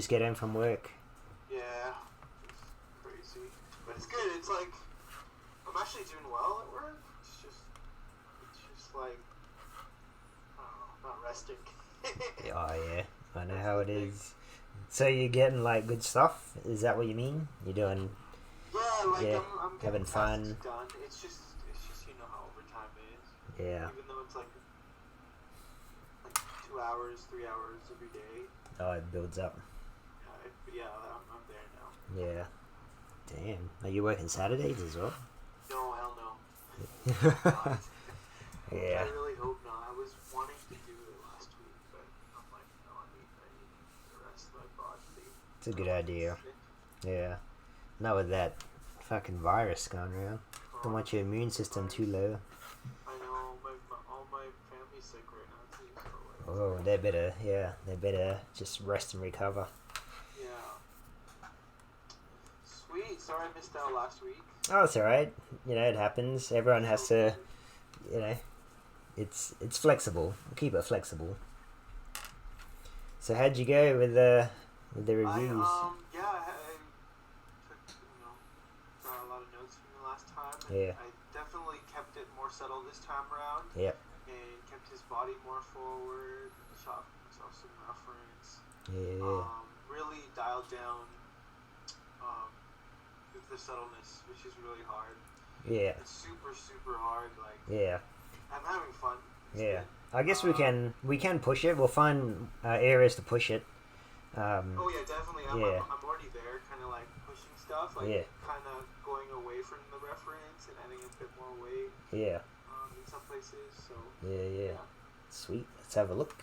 just get home from work. Yeah, it's crazy, but it's good. It's like I'm actually doing well at work. It's just like I don't know, not resting. Oh yeah, I know how it is. So you're getting like good stuff? Is that what you mean? You're doing Yeah, like yeah, I'm having getting tasks fun. done. It's just you know how overtime is. Yeah. Even though it's like 2 hours, 3 hours every day. Oh, it builds up. Yeah, I'm there now. Yeah. Damn. Are you working Saturdays as well? No, hell no. Not. I Yeah. really hope not. I was wanting to do it last week, but I'm like, no, I need the rest of my body. It's a good idea. Yeah. Not with that fucking virus going around. Don't want your immune system too low. I know, all my family's sick right now too, so like, Oh, they better just rest and recover. yeah. Sweet. Sorry I missed out last week. Oh, it's alright. You know, it happens. Everyone has to, you know, it's flexible. Keep it flexible. So how'd you go with the reviews? I took got a lot of notes from you last time. Yeah. I definitely kept it more subtle this time around. Yep. And kept his body more forward. Shot myself some reference. Yeah. Really dialed down the subtleness, which is really hard. Yeah. It's super hard. Like Yeah. I'm having fun. It's Yeah. good. I guess we can push it. We'll find areas to push it. Oh yeah, definitely. I'm already there, kind of like pushing stuff, like Yeah. kind of going away from the reference and adding a bit more weight. Yeah. In some places. So. Yeah. Sweet. Let's have a look.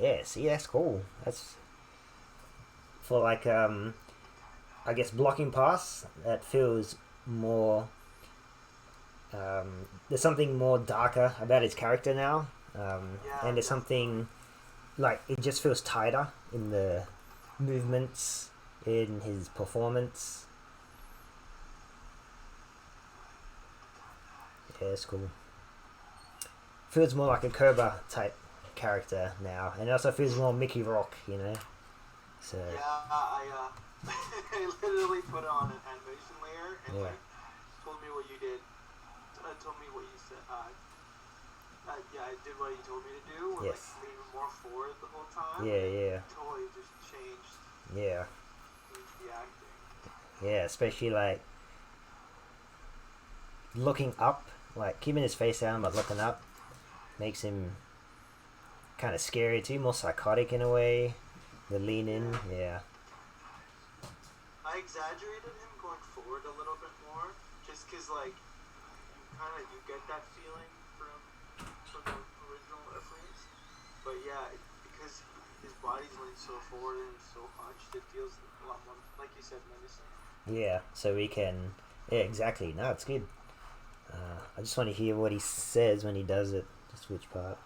Yeah, see, that's cool. That's for like I guess blocking pass. That feels more. There's something more darker about his character now, and there's something like it just feels tighter in the movements, in his performance. Yeah, it's cool. Feels more like a Cobra type character now, and it also feels more Mickey Rock, you know. So yeah, I I literally put on an animation layer and like told me what you did. Told me what you said. Yeah, I did what you told me to do. Or yes. Like leaning more forward the whole time. Yeah. Totally just changed. Yeah. Changed the acting. Yeah, especially like looking up, like keeping his face down but looking up, makes him kind of scary too, more psychotic in a way. The lean in, yeah. I exaggerated him going forward a little bit more, just because like you get that feeling from the original reference. But yeah, because his body's leaning so forward and so hunched, it feels a lot more, like you said, menacing. Yeah, so we can, yeah, exactly. No, it's good. I just want to hear what he says when he does it. Just which part.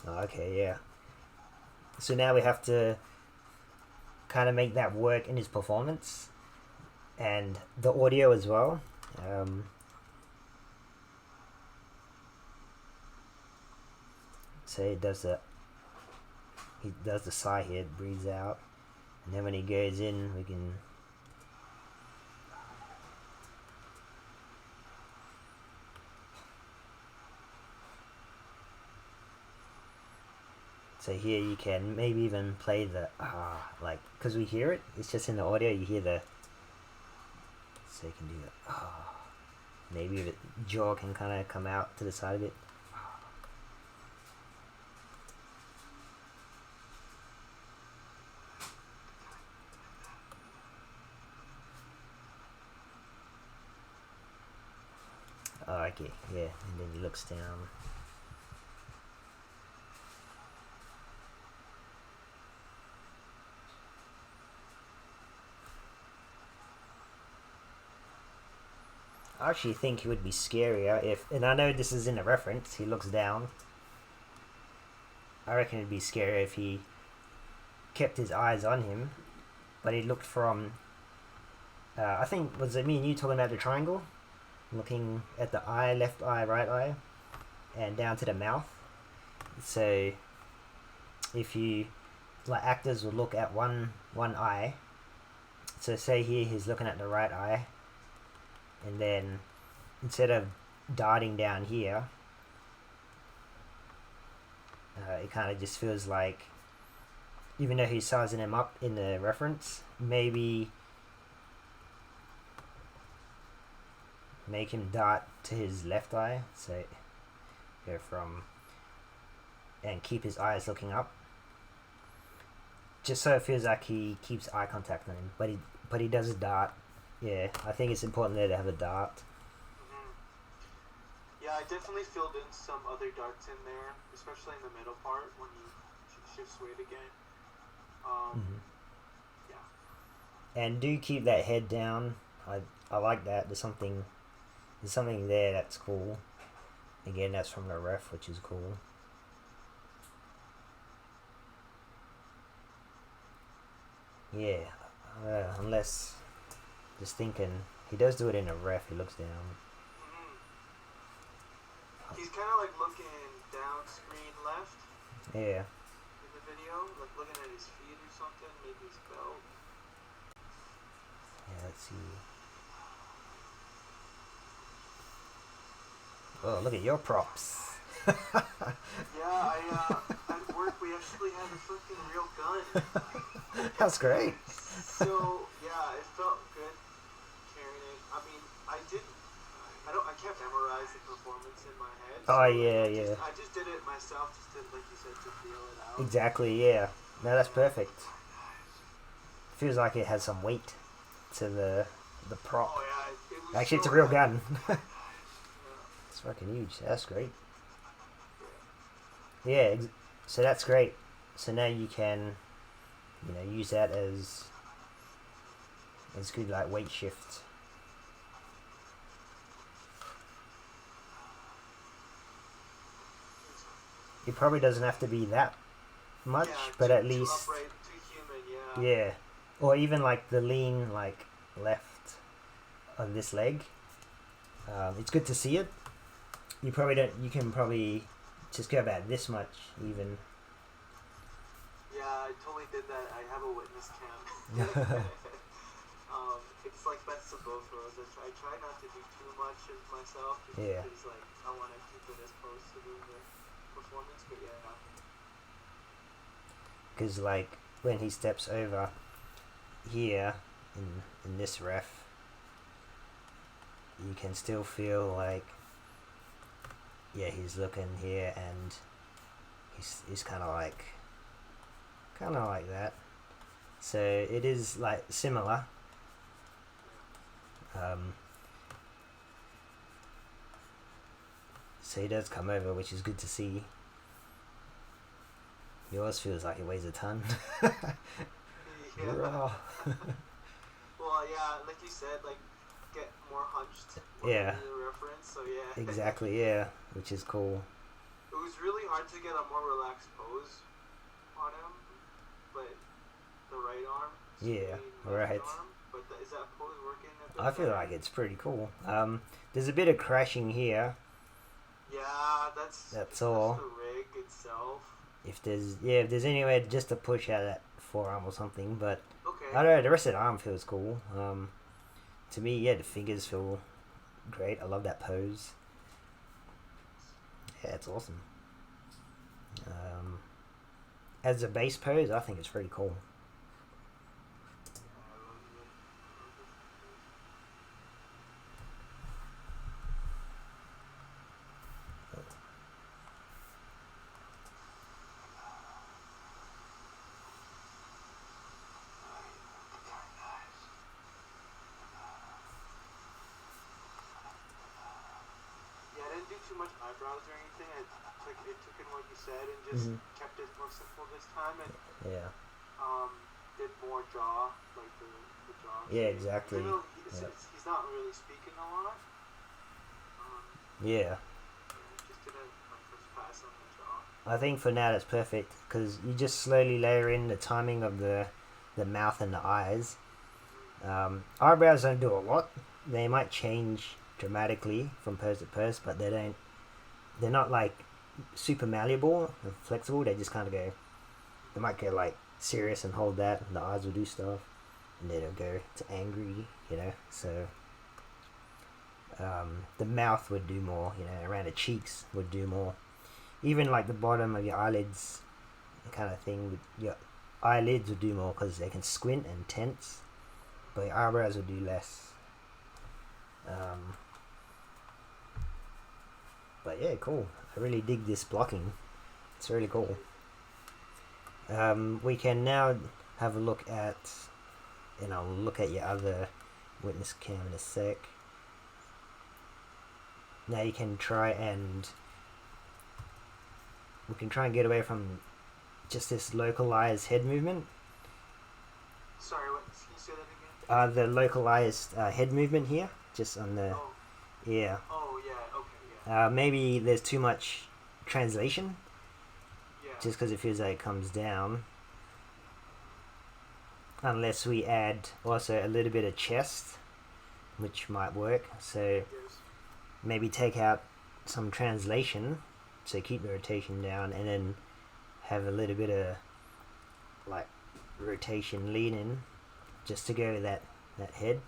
Oh, okay, yeah. So now we have to kind of make that work in his performance and the audio as well. So he does the sigh here, it breathes out, and then when he goes in, we can. So here you can maybe even play the like, because we hear it, it's just in the audio, you hear the, so you can do the maybe the jaw can kind of come out to the side of it. Oh, okay, yeah, and then he looks down. I actually think he would be scarier if, and I know this is in a reference, he looks down. I reckon it'd be scarier if he kept his eyes on him, but he looked from. I think was it me and you talking about the triangle, looking at the eye, left eye, right eye, and down to the mouth. So if you like actors will look at one eye. So say here he's looking at the right eye, and then instead of darting down here, it kind of just feels like, even though he's sizing him up in the reference, maybe make him dart to his left eye. So go from, and keep his eyes looking up, just so it feels like he keeps eye contact on him, but he does a dart. Yeah, I think it's important there to have a dart. Yeah, I definitely filled in some other darts in there, especially in the middle part when he shifts weight again. Yeah. And do keep that head down. I like that. There's something there that's cool. Again, that's from the ref, which is cool. Yeah, unless, just thinking, he does do it in a ref. He looks down. He's kind of like looking down screen left. Yeah. In the video, like looking at his feet or something, maybe his belt. Yeah, let's see. Oh, look at your props. Yeah, at work we actually had a freaking real gun. That's great. So yeah, it felt good carrying it. I mean, I can't memorize the performance in my head. Oh so yeah. I just did it myself, just to, like you said, to feel it out. Exactly. Yeah. No, that's perfect. Feels like it has some weight to the prop. Oh yeah, it was Actually, it's so a real heavy. gun. Yeah. It's fucking huge. That's great. Yeah. So that's great. So now you can, use that as good like weight shift. It probably doesn't have to be that much, but at least Too upright, too human, yeah, or even like the lean like left on this leg. It's good to see it. You can probably just go about this much even. Yeah, I totally did that. I have a witness cam. It's like best of both worlds. I try not to do too much of myself, just because like I want to keep it as close to the performance. But yeah. Because like when he steps over here in this ref, you can still feel like, yeah, he's looking here and he's kind of like that. So it is like similar. So he does come over, which is good to see. Yours feels like it weighs a ton. Yeah. Raw. Well, yeah, like you said, like get more hunched. Yeah. The reference, so yeah. Exactly, yeah, which is cool. It was really hard to get a more relaxed pose on him, but the right arm. Yeah, left right. Arm, but is that pose working? I feel like it's pretty cool. There's a bit of crashing here. Yeah, that's all. the rig itself. If there's any way just to push out that forearm or something, but Okay. I don't know, the rest of the arm feels cool. To me, yeah, the fingers feel great. I love that pose. Yeah, it's awesome. As a base pose, I think it's pretty cool. Too much eyebrows or anything. It took in what you said and just kept it more simple this time, and did more jaw, like the jaw. Yeah, exactly. Even though he's not really speaking a lot. Yeah. Just did a first pass on the jaw. I think for now that's perfect because you just slowly layer in the timing of the mouth and the eyes. Eyebrows don't do a lot. They might change dramatically from pose to pose, but they don't. They're not like super malleable and flexible. They just kind of go. They might go like serious and hold that, and the eyes will do stuff, and then it'll go to angry. So the mouth would do more. Around the cheeks would do more. Even like the bottom of your eyelids, kind of thing. Your eyelids would do more because they can squint and tense, but your eyebrows would do less. But yeah, cool. I really dig this blocking. It's really cool. We can now have a look at, and I'll look at your other witness cam in a sec. Now you can try and we can try and get away from just this localized head movement. Sorry, what? Can you say that again? The localized head movement here, just on the yeah. Oh yeah, okay, yeah. Maybe there's too much translation. Yeah. Just because it feels like it comes down. Unless we add also a little bit of chest, which might work. So Yes. maybe take out some translation, so keep the rotation down, and then have a little bit of like rotation lean in, just to go with that head.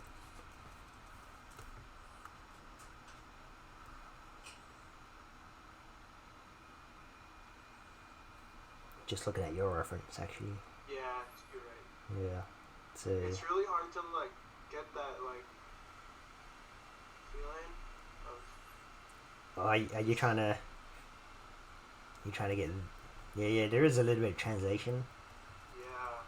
Just looking at your reference, actually. Yeah, you're right. Yeah. So It's really hard to like get that like feeling of. are you trying to? You trying to get? Yeah. There is a little bit of translation. Yeah.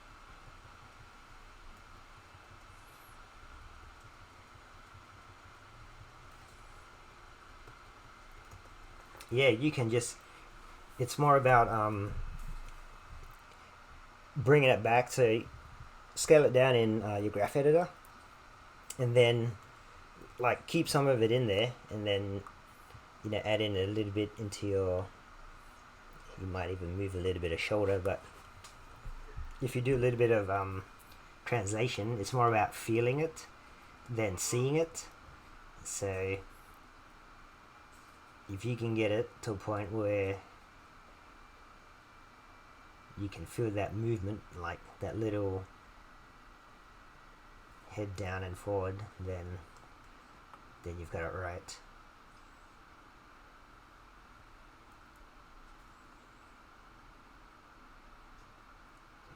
Yeah, you can just. It's more about bringing it back to scale it down in your graph editor, and then like keep some of it in there, and then add in a little bit into your. You might even move a little bit of shoulder, but if you do a little bit of translation, it's more about feeling it than seeing it. So if you can get it to a point where you can feel that movement, like that little head down and forward, then you've got it right.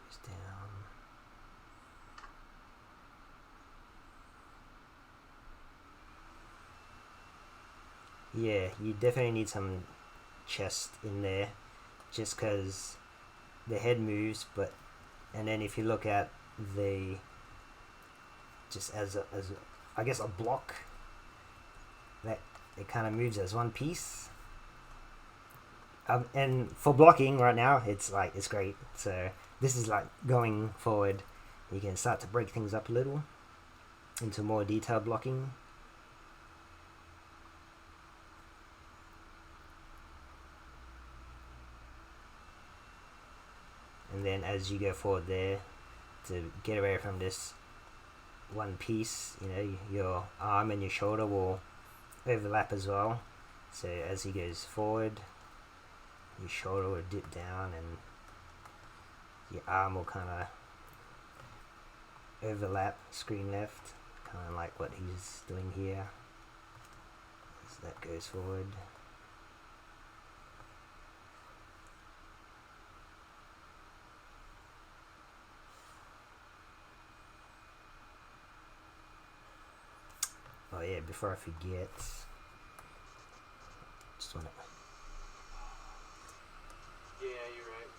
Just down. Yeah, you definitely need some chest in there, just because the head moves, and then if you look at the just as I guess a block, that it kind of moves as one piece. And for blocking right now, it's great. So this is like going forward, you can start to break things up a little into more detailed blocking. And then as you go forward there, to get away from this one piece, your arm and your shoulder will overlap as well. So as he goes forward, your shoulder will dip down and your arm will kind of overlap screen left, kind of like what he's doing here as that goes forward. Oh yeah, before I forget, just wanna. Yeah, you're right.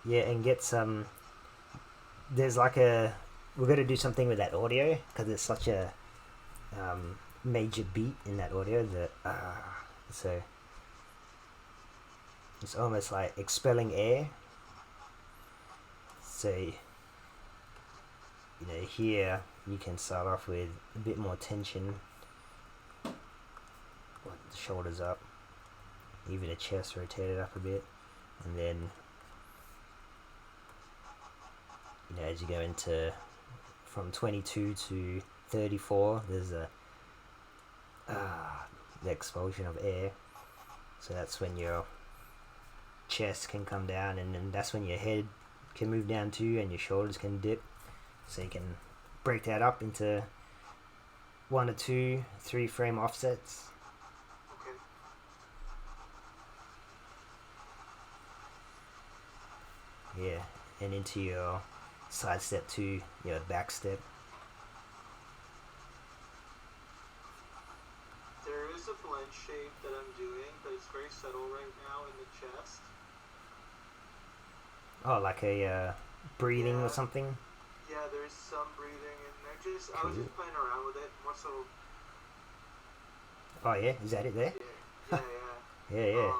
Yeah, and get some. There's like a. We're gonna do something with that audio because it's such a major beat in that audio that so it's almost like expelling air. So here you can start off with a bit more tension, like the shoulders up, even the chest rotated up a bit, and then as you go into from 22 to 34, there's the expulsion of air, so that's when your chest can come down, and then that's when your head can move down too, and your shoulders can dip, so you can break that up into 1 or 2 3-frame offsets. Okay. Yeah, and into your side step too, your back step. There is a blend shape that I'm doing, but it's very subtle right now in the chest. Oh, like a breathing or Yeah. something. Yeah, there's some breathing in there. I was Cool. just playing around with it, more so. Oh yeah, is that it there? Yeah. Yeah.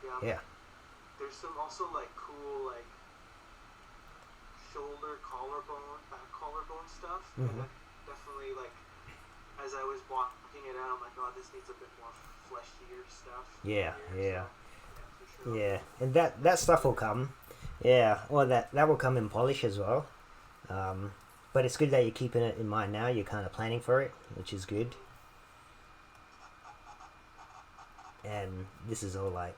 Yeah. Yeah. There's some also like cool like shoulder, collarbone, back collarbone stuff. Mhm. And definitely like as I was walking it out, I'm like, oh, this needs a bit more fleshier stuff. Yeah, Here, yeah. so, for sure. Yeah, and that stuff will come. Yeah, or that will come in polish as well. But it's good that you're keeping it in mind now. You're kind of planning for it, which is good. And this is all like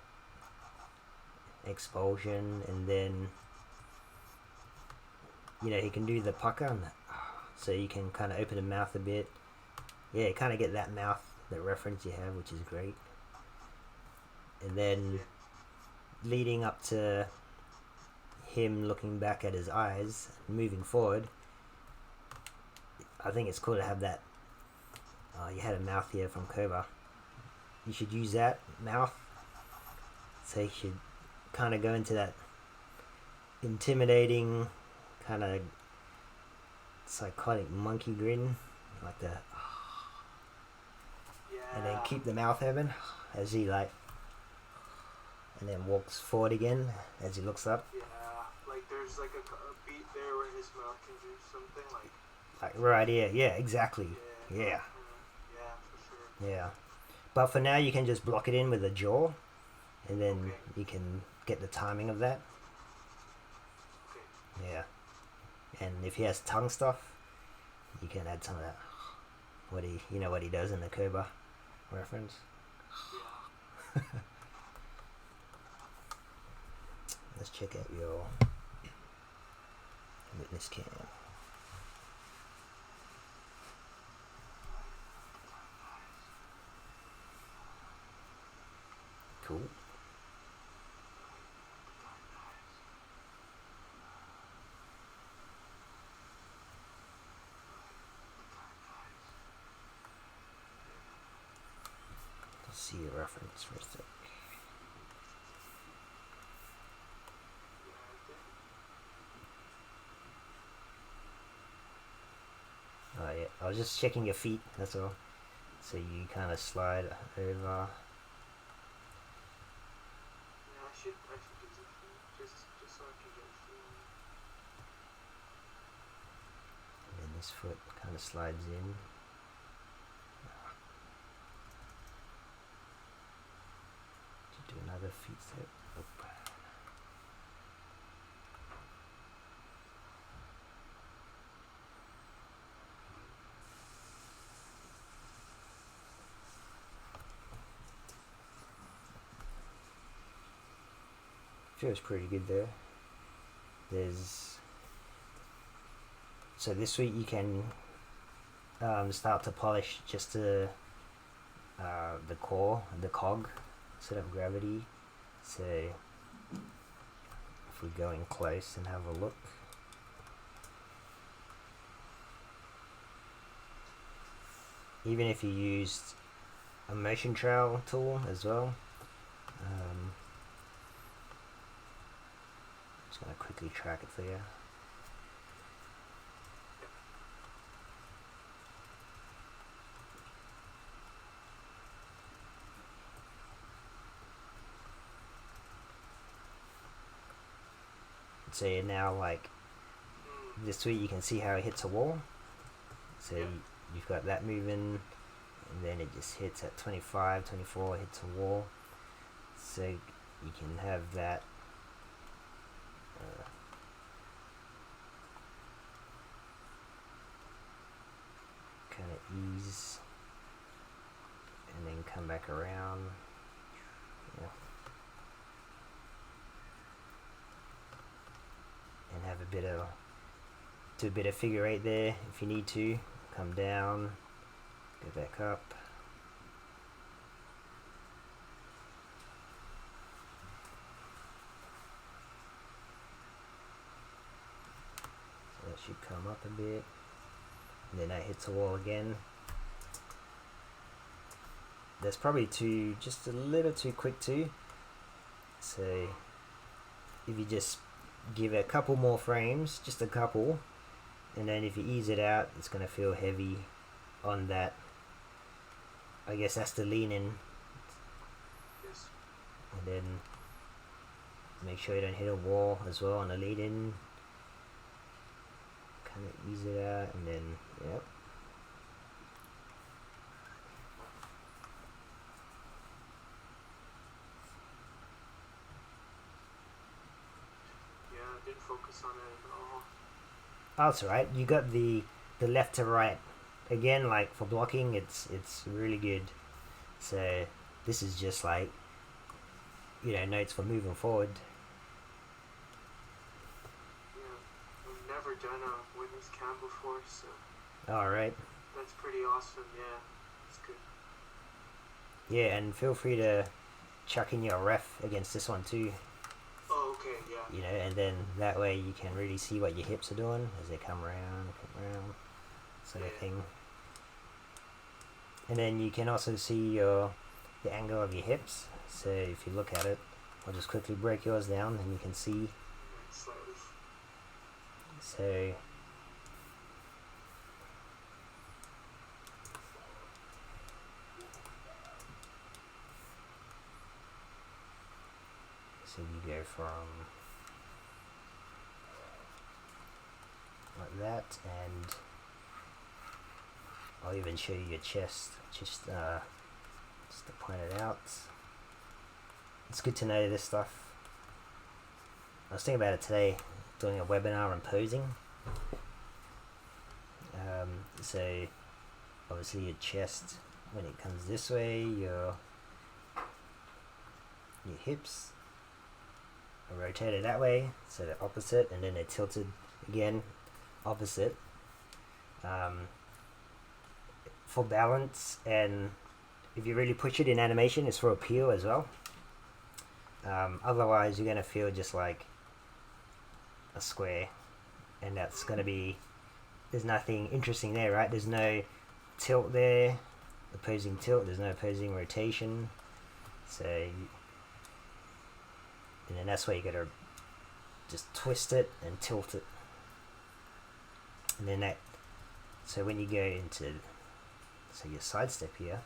expulsion, and then he can do the pucker, so you can kind of open the mouth a bit. Yeah, you kind of get that mouth, that reference you have, which is great. And then leading up to him looking back at his eyes, moving forward, I think it's cool to have that. You had a mouth here from Cobra. You should use that mouth. So you should kind of go into that intimidating, kind of psychotic monkey grin, like the, and then keep the mouth open as he and then walks forward again as he looks up. Yeah, like there's like a beat there where his mouth can do something like right here. Yeah, exactly. Yeah. Yeah, for sure. Yeah. But for now, you can just block it in with a jaw, and then you can get the timing of that. Okay. Yeah. And if he has tongue stuff, you can add some of that. What he does in the Cobra reference. Yeah. Let's check out your witness cam. Cool. Let's see your reference for a sec. Oh yeah, I was just checking your feet, that's all. So you kind of slide over. Yeah, I should do this just so I can get a feeling. And then this foot kind of slides in. To do another feet step. Oop. Feels pretty good there. So this week you can start to polish just the core, the cog, set up gravity. So if we go in close and have a look, even if you used a motion trail tool as well, just going to quickly track it for you. So you're now this week you can see how it hits a wall. So you've got that moving, and then it just hits at 25, 24, hits a wall. So you can have that kind of ease and then come back around. Yeah. And have do a bit of figure eight there if you need to. Come down, go back up. So that should come up a bit. And then that hits a wall again. That's probably just a little too quick too. So if you just give it a couple more frames, just a couple, and then if you ease it out, it's going to feel heavy on that. I guess that's the lean in. Yes. And then make sure you don't hit a wall as well on the lead in. Kind of ease it out, and then yep. Didn't focus on it at all. Oh, that's alright. You got the left to right. Again, like for blocking, it's really good. So this is just like, you know, notes for moving forward. Yeah, I've never done a witness cam before, so. Alright. That's pretty awesome. Yeah, it's good. Yeah, and feel free to chuck in your ref against this one too. Oh, okay, yeah. You know, and then that way you can really see what your hips are doing as they come around, sort of thing. And then you can also see the angle of your hips. So if you look at it, I'll just quickly break yours down and you can see. Slightly. So you go from like that, and I'll even show you your chest, just to point it out. It's good to know this stuff. I was thinking about it today, doing a webinar on posing. So obviously your chest, when it comes this way, your hips are rotated that way, so they're opposite, and then they're tilted again opposite, for balance. And if you really push it in animation, it's for appeal as well. Otherwise you're gonna feel just like a square, and that's gonna be, there's nothing interesting there, right? There's no tilt there, opposing tilt, there's no opposing rotation. So and then that's where you gotta just twist it and tilt it. And then that, so when you go into, so your side step here,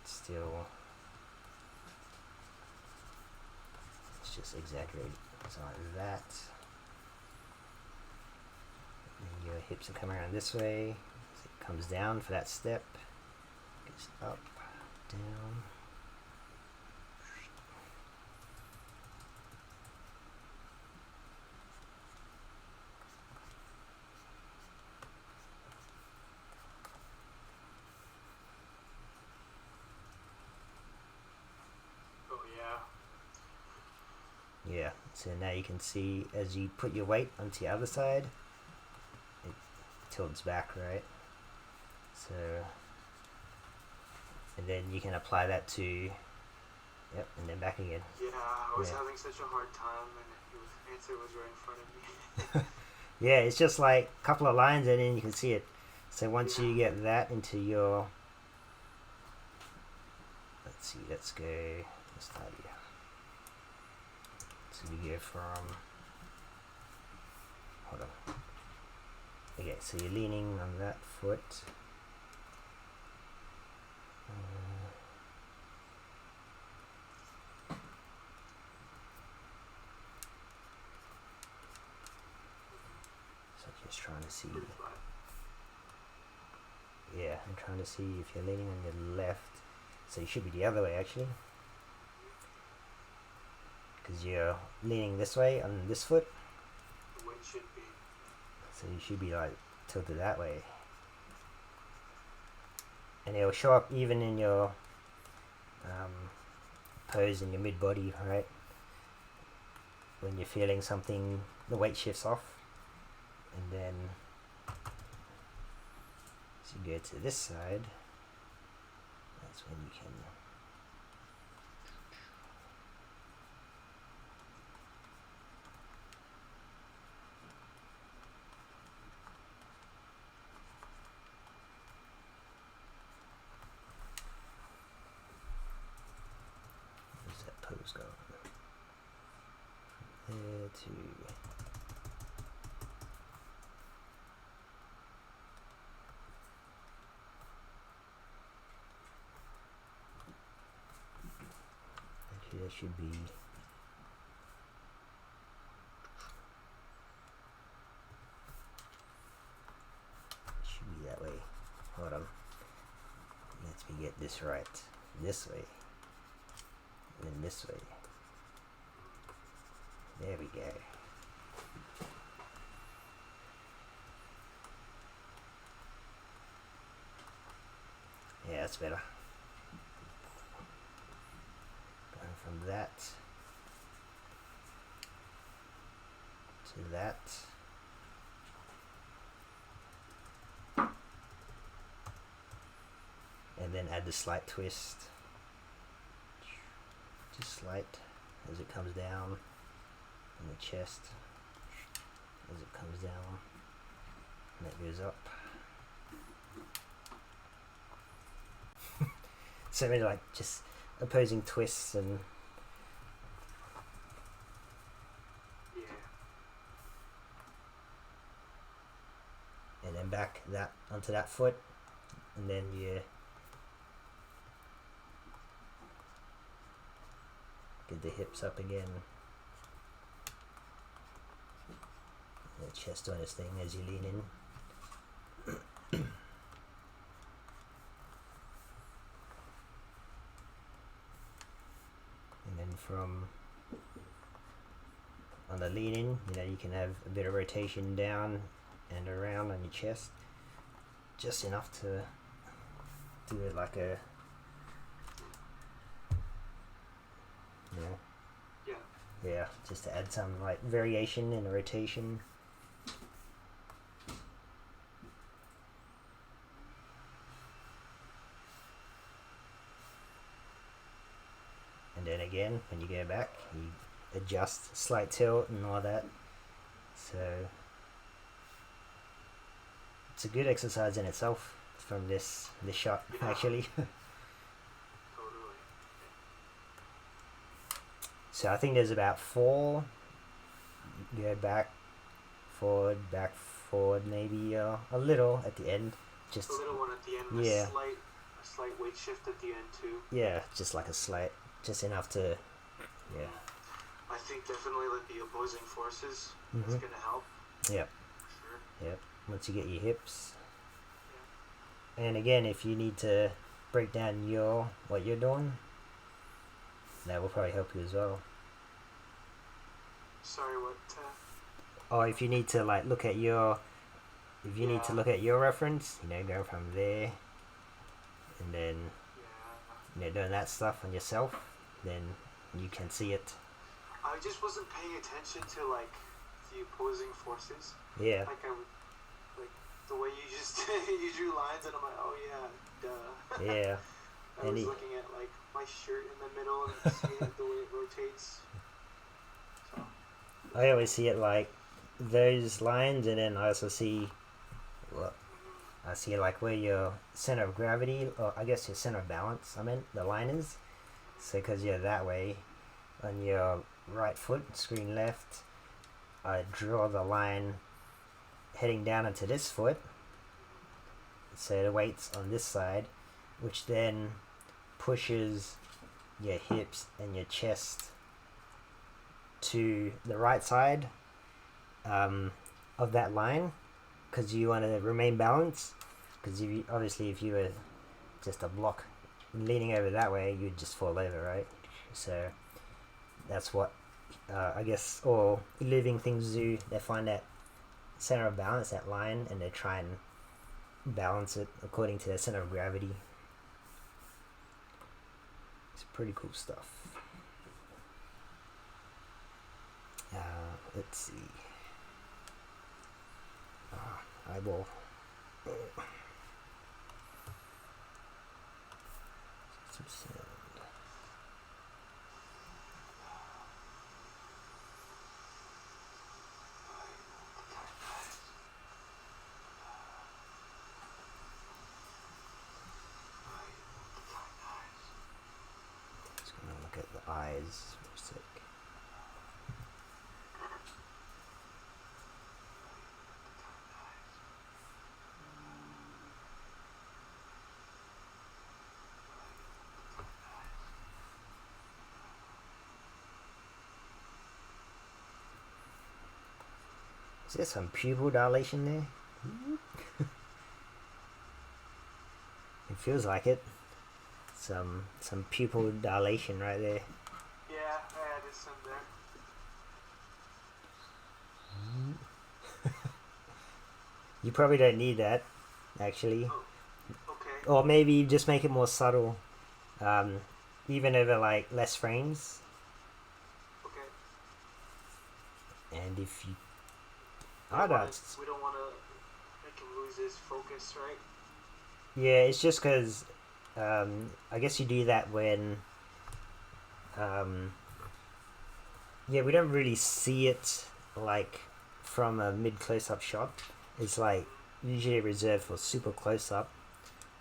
it's still, it's just exaggerated, so like that. And your hips are coming around this way, so it comes down for that step, goes up, down. Yeah, so now you can see as you put your weight onto the other side, it tilts back, right? So, and then you can apply that to, yep, and then back again. Yeah, I was having such a hard time, and the answer was right in front of me. Yeah, it's just like a couple of lines and then you can see it. So once you get that into your, let's see, let's go, let's start here. So we go from, hold on. Okay, so you're leaning on that foot. So just trying to see. Yeah, I'm trying to see if you're leaning on your left. So you should be the other way actually. Because you're leaning this way on this foot. The weight should be. So you should be like tilted that way. And it'll show up even in your pose in your mid body, right? When you're feeling something, the weight shifts off. And then as you go to this side, that's when you can where's that pose go? There to actually that should be that way. Hold on. Let me get this right. This way. And then this way. There we go. Yeah, that's better. Going from that to that. And then add the slight twist. Just slight as it comes down in the chest. As it comes down. And that goes up. So many like just opposing twists and Yeah. and then back that onto that foot, and then you get the hips up again. The chest on this thing as you lean in. And then from on the lean in, you can have a bit of rotation down and around on your chest, just enough to do it like a yeah, just to add some like variation in the rotation. And then again, when you go back, you adjust slight tilt and all that. So it's a good exercise in itself from this shot, actually. Totally. So I think there's about 4. Go back, forward, maybe a little at the end. Just a little one at the end. Yeah. A slight weight shift at the end too. Yeah, just like a slight, just enough to, yeah. I think definitely like the opposing forces Mhm. is gonna help. Yep. For sure. Yep. Once you get your hips. And again, if you need to break down what you're doing, that will probably help you as well. Sorry, what? Or if you need to like look at your, if you need to look at your reference, go from there, and then doing that stuff on yourself, then you can see it. I just wasn't paying attention to like the opposing forces. Yeah. Like the way you just you drew lines, and I'm like, oh yeah, duh. Yeah. I was looking at like my shirt in the middle and seeing the way it rotates. So. I always see it like those lines, and then I also see I see like where your center of gravity, or I guess your center of balance, the line is. So because you're that way on your right foot, screen left, I draw the line heading down into this foot. So the weight's on this side, which then pushes your hips and your chest to the right side of that line, because you want to remain balanced. Because obviously if you were just a block leaning over that way, you'd just fall over, right? So that's what I guess all living things do. They find that center of balance, that line, and they try and balance it according to their center of gravity. It's pretty cool stuff. Let's see. Eyeball. Some sound. Just gonna look at the eyes for a sec. Is there some pupil dilation there? It feels like it. Some pupil dilation right there. Yeah, I added some there. You probably don't need that, actually. Oh, okay. Or maybe just make it more subtle. Even over like less frames. Okay. And if you We don't want to make him lose his focus, right? yeah, it's just because I guess you do that when yeah, we don't really see it like from a mid close-up shot. It's like usually reserved for super close-up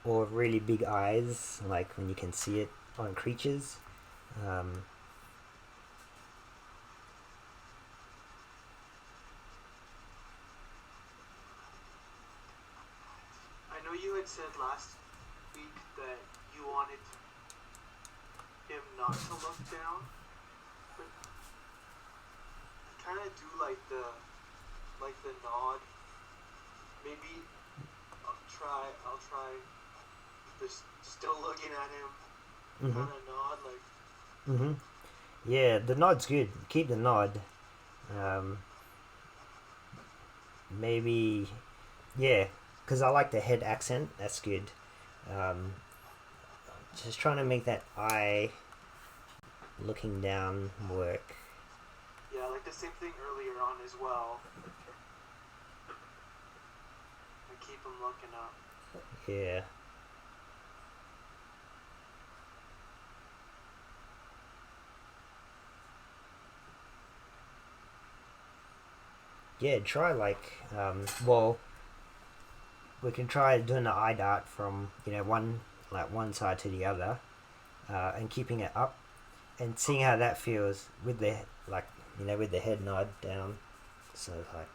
or really big eyes, like when you can see it on creatures. I know you had said last week that you wanted him not to look down, but I kind of do like the nod. Maybe I'll try just still looking at him, kind of nod like. Yeah, the nod's good. Keep the nod. Maybe, yeah, because I like the head accent. That's good. Just trying to make that eye looking down work. Yeah, like the same thing earlier on as well. I keep him looking up. Yeah. Yeah, try like, well, we can try doing the eye dart from, one side to the other, and keeping it up and seeing how that feels with the, with the head nod down. So, like,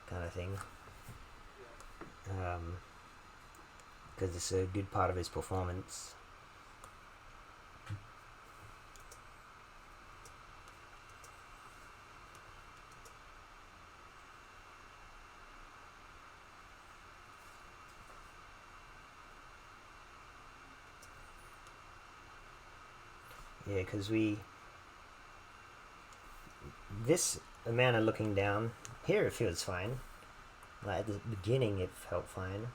kind of thing. Because it's a good part of his performance. Yeah, because this amount of looking down, here it feels fine. Like at the beginning it felt fine.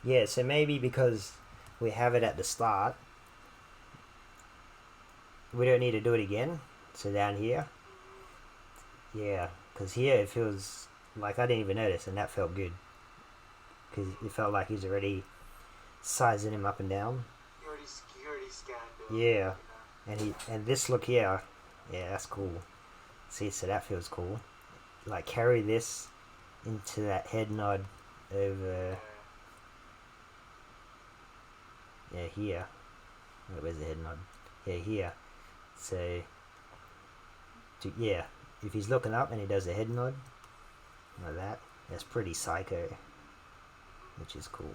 Yeah, so maybe because we have it at the start, we don't need to do it again. So down here, yeah, because here it feels like I didn't even notice, and that felt good. Because it felt like he's already sizing him up and down. You already scanned him. Yeah, and this look here, yeah, that's cool. See, so that feels cool. Like carry this into that head nod over. Yeah, here. Where's the head nod? Yeah, here. So, yeah, if he's looking up and he does a head nod like that, that's pretty psycho, which is cool.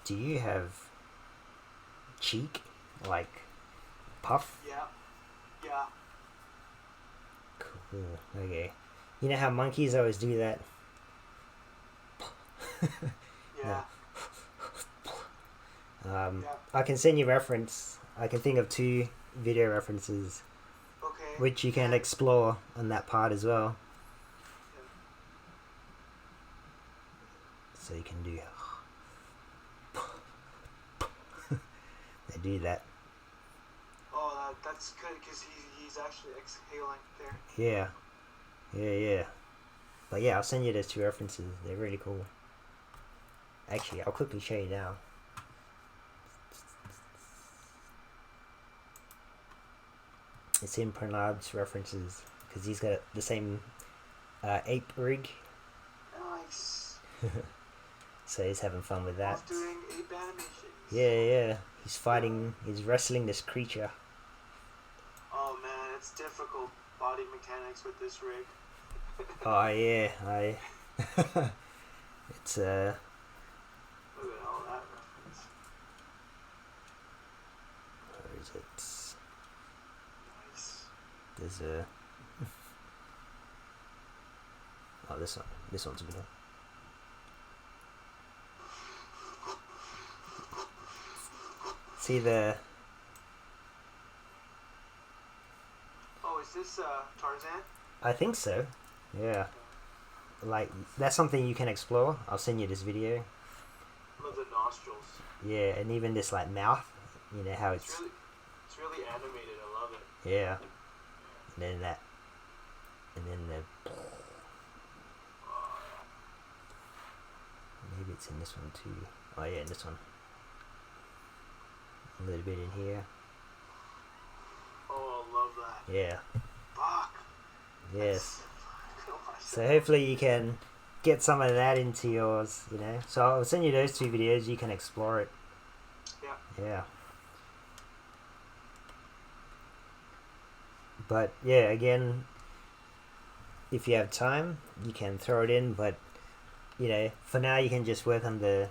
Do you have cheek, like puff? Yeah. Yeah. Cool. Okay. You know how monkeys always do that? Yeah. Yeah. I can send you reference. I can think of 2 video references Okay. which you can explore on that part as well. So you can do. They do that. Oh, that's good because he's actually exhaling there. Yeah. Yeah. But yeah, I'll send you those 2 references. They're really cool. Actually, I'll quickly show you now. It's in Pranab's references because he's got the same ape rig. Nice. So he's having fun with that. He's doing ape animations. Yeah. He's fighting. He's wrestling this creature. Oh man, it's difficult body mechanics with this rig. Oh yeah, it's Look at all that reference. where is it? Nice. There's a. Oh, this one. This one's cool. See the. Oh, is this Tarzan? I think so. Yeah. Like that's something you can explore. I'll send you this video. Love the nostrils. Yeah, and even this like mouth. You know how it's. It's really animated. I love it. Yeah. And then that. And then the. Maybe it's in this one too. Oh yeah, in this one. A little bit in here. Oh, I love that. Yeah. Fuck. Yes. That's So hopefully you can get some of that into yours, you know. So I'll send you those 2 videos. You can explore it. Yeah. But yeah, again, if you have time, you can throw it in. But you know, for now, you can just work on the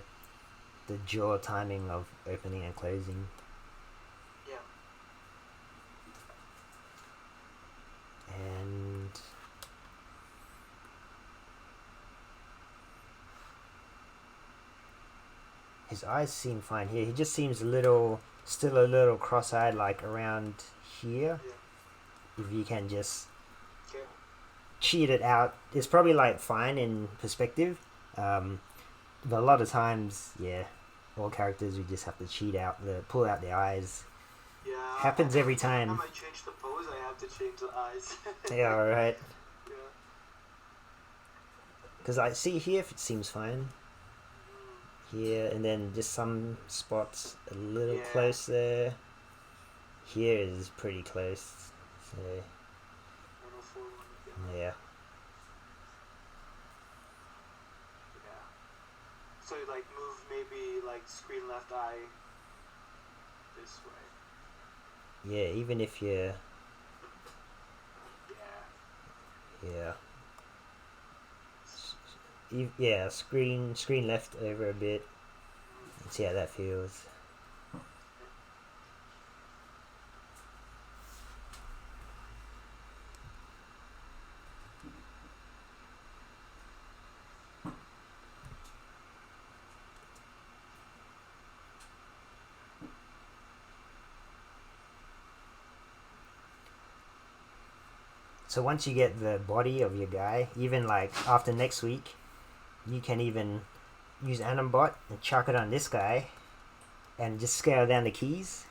jaw timing of opening and closing. Yeah. And his eyes seem fine here. He just seems still a little cross-eyed, like around here. Yeah. If you can just Okay. cheat it out, it's probably like fine in perspective. But a lot of times, yeah, all characters we just have to pull out the eyes. Yeah. Happens every I time. might change the pose. I have to change the eyes. Yeah, alright. Yeah. Because I see here if it seems fine. Here, and then just some spots a little close there. Here is pretty close. So, 104 one again. yeah. Yeah. So like move maybe like screen left eye this way. Yeah, even if you're. Yeah. Yeah. Yeah, screen left over a bit. Let's see how that feels. So once you get the body of your guy, even like after next week, you can even use Animbot and chuck it on this guy and just scale down the keys,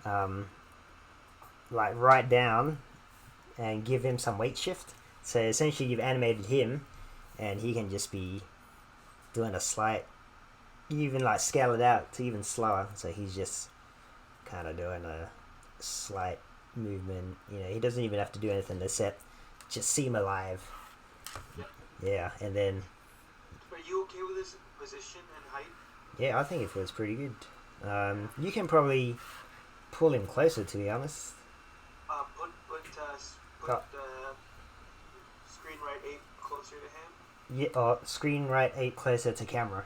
like right down, and give him some weight shift. So essentially you've animated him and he can just be doing a slight, you even like scale it out to even slower, so he's just kind of doing a slight movement. You know, he doesn't even have to do anything to set, just seem alive. Yeah, and then Are you okay with this position and height? yeah, I think it feels pretty good. You can probably pull him closer, to be honest. Put screen right 8 closer to him. Yeah, or screen right 8 closer to camera.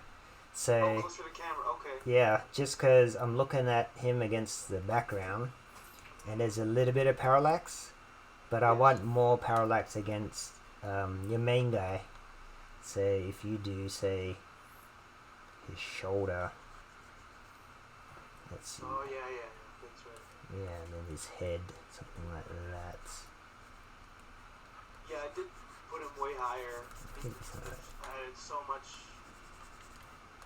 So Closer to camera. Okay. Yeah, just because I'm looking at him against the background, and there's a little bit of parallax, but I want more parallax against your main guy. Say if you do, say, his shoulder. Let's see. Oh yeah, that's right. Yeah, and then his head, something like that. Yeah, I did put him way higher. It's not- Added so much,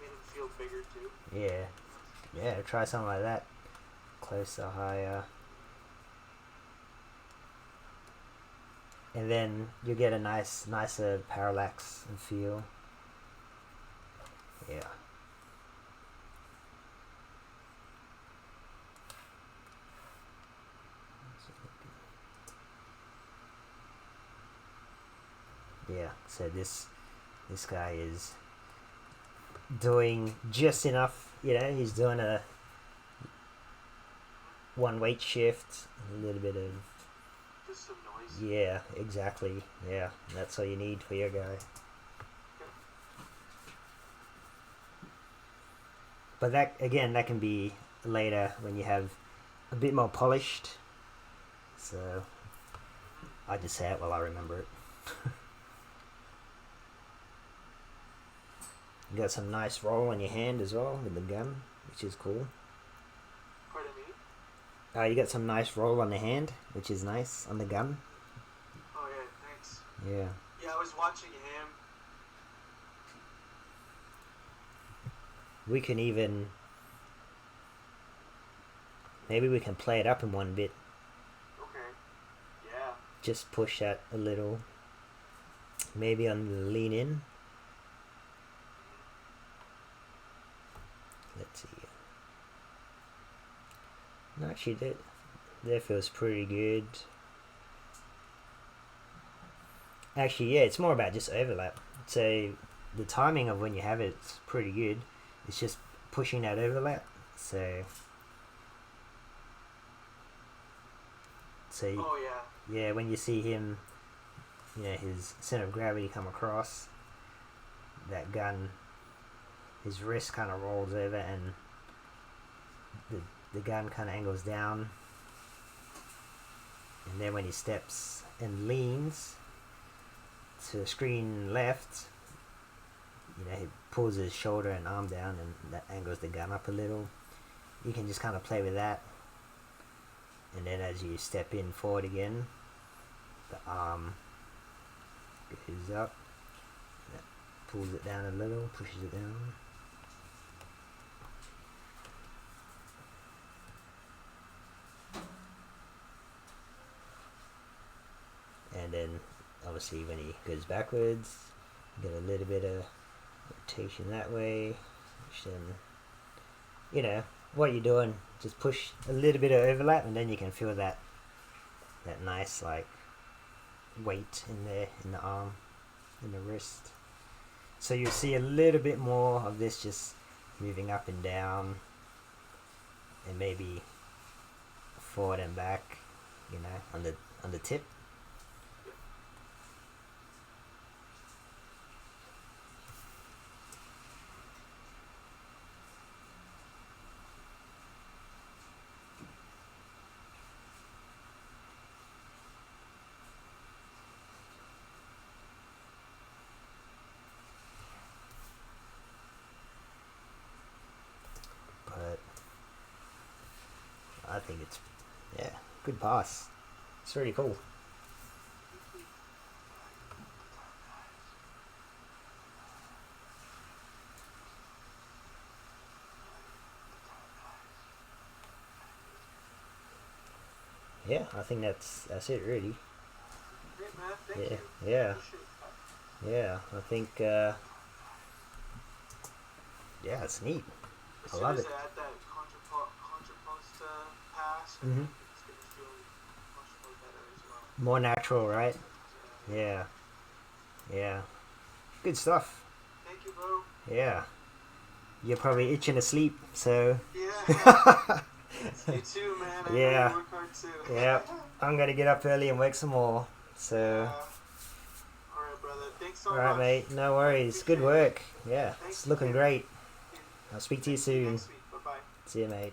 made him feel bigger too. Yeah, try something like that. Closer, higher. And then you get a nicer parallax and feel. Yeah. Yeah, so this guy is doing just enough, he's doing a one weight shift, a little bit of, Just some noise. yeah, exactly, yeah, that's all you need for your guy. But that can be later when you have a bit more polished, so I just say it while I remember it. You got some nice roll on your hand as well with the gun, which is cool. Pardon me? You got some nice roll on the hand, which is nice on the gun. Oh yeah, thanks. Yeah. Yeah, I was watching him. We can even, maybe we can play it up in one bit. Okay. Yeah. Just push that a little. Maybe on the lean in. Let's see. No, actually, that feels pretty good. Actually, yeah, it's more about just overlap. So the timing of when you have it's pretty good. It's just pushing that overlap. So Oh yeah. yeah, when you see him, his center of gravity come across, that gun, his wrist kind of rolls over and the gun kind of angles down, and then when he steps and leans to the screen left, he pulls his shoulder and arm down, and that angles the gun up a little. You can just kind of play with that, and then as you step in forward again, the arm goes up, that pulls it down a little, pushes it down. And then obviously when he goes backwards, you get a little bit of rotation that way, which then, what you're doing, just push a little bit of overlap, and then you can feel that nice like weight in there, in the arm, in the wrist. So you'll see a little bit more of this just moving up and down, and maybe forward and back, on the tip. But I think it's, good pass. It's really cool. Yeah, I think that's it really. Great, man. Thank Yeah, you. yeah, Appreciate that. yeah. I think, it's neat. As I soon love as it. I add that contrapost pass, I Mhm. think it's gonna feel much more better as well. More natural, right? Yeah, yeah. Good stuff. Thank you, bro. Yeah. You're probably itching to sleep, so Yeah. You too, man. I know Yeah. you work hard too. yeah. I'm gonna get up early and work some more. So, Alright, brother. Thanks so alright, much. mate. No worries. Good Appreciate it. work. Yeah, Thank it's looking you. great. I'll speak to you See you soon. next week. Bye bye. See you, mate.